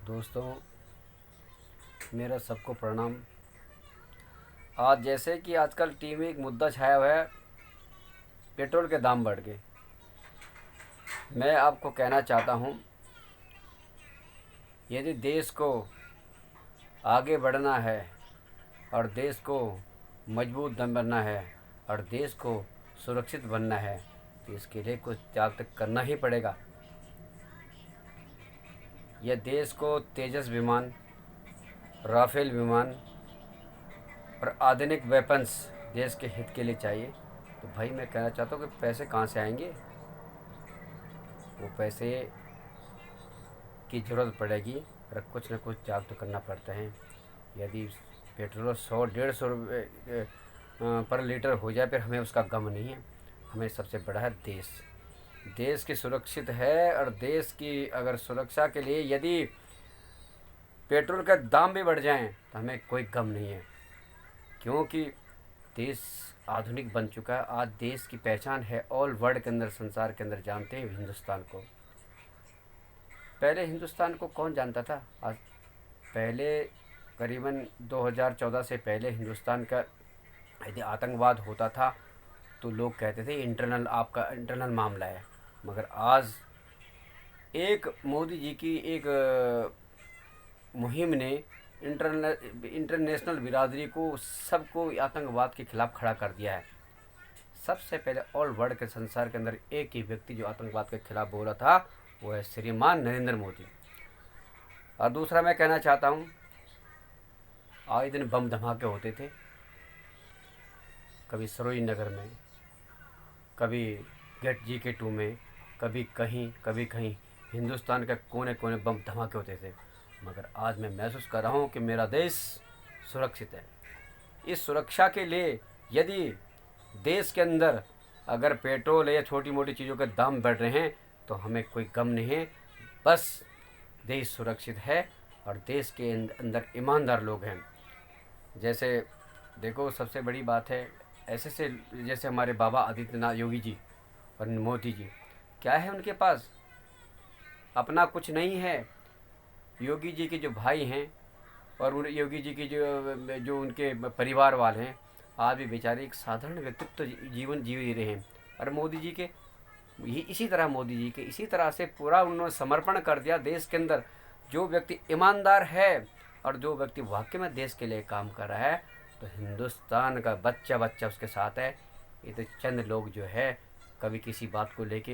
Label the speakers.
Speaker 1: दोस्तों, मेरा सबको प्रणाम। आज जैसे कि आजकल टीवी में एक मुद्दा छाया हुआ है, पेट्रोल के दाम बढ़ गए। मैं आपको कहना चाहता हूँ, यदि देश को आगे बढ़ना है और देश को मजबूत बनना है और देश को सुरक्षित बनना है तो इसके लिए कुछ त्याग तक करना ही पड़ेगा। यह देश को तेजस विमान, राफेल विमान और आधुनिक वेपन्स देश के हित के लिए चाहिए। तो भाई मैं कहना चाहता हूँ कि पैसे कहाँ से आएंगे। वो पैसे की ज़रूरत पड़ेगी और कुछ न कुछ त्याग तो करना पड़ता है। यदि पेट्रोल 100-150 रुपये पर लीटर हो जाए फिर हमें उसका गम नहीं है। हमें सबसे बड़ा है देश। देश की सुरक्षित है और देश की अगर सुरक्षा के लिए यदि पेट्रोल का दाम भी बढ़ जाएं तो हमें कोई गम नहीं है, क्योंकि देश आधुनिक बन चुका है। आज देश की पहचान है ऑल वर्ल्ड के अंदर, संसार के अंदर जानते हैं हिंदुस्तान को। पहले हिंदुस्तान को कौन जानता था? आज पहले करीबन 2014 से पहले हिंदुस्तान का यदि आतंकवाद होता था तो लोग कहते थे इंटरनल, आपका इंटरनल मामला है। मगर आज एक मोदी जी की एक मुहिम ने इंटरनेशनल बिरादरी को, सबको आतंकवाद के खिलाफ खड़ा कर दिया है। सबसे पहले ऑल वर्ल्ड के संसार के अंदर एक ही व्यक्ति जो आतंकवाद के खिलाफ बोला था वो है श्रीमान नरेंद्र मोदी। और दूसरा मैं कहना चाहता हूँ, आए दिन बम धमाके होते थे, कभी सरोज नगर में, कभी गेट GK2 में, कभी कहीं हिंदुस्तान के कोने कोने बम धमाके होते थे। मगर आज मैं महसूस कर रहा हूँ कि मेरा देश सुरक्षित है। इस सुरक्षा के लिए यदि देश के अंदर अगर पेट्रोल या छोटी मोटी चीज़ों के दाम बढ़ रहे हैं तो हमें कोई गम नहीं है। बस देश सुरक्षित है और देश के अंदर ईमानदार लोग हैं। जैसे देखो, सबसे बड़ी बात है ऐसे से, जैसे हमारे बाबा आदित्यनाथ योगी जी और मोदी जी, क्या है उनके पास? अपना कुछ नहीं है। योगी जी के जो भाई हैं और उन योगी जी की जो जो उनके परिवार वाले हैं, आज भी बेचारे एक साधारण व्यक्तित्व जीवन जी रहे हैं। और मोदी जी के ये इसी तरह, मोदी जी के इसी तरह से पूरा उन्होंने समर्पण कर दिया देश के अंदर। जो व्यक्ति ईमानदार है और जो व्यक्ति वाकई में देश के लिए काम कर रहा है तो हिंदुस्तान का बच्चा बच्चा उसके साथ है। ये तो चंद लोग जो है कभी किसी बात को लेके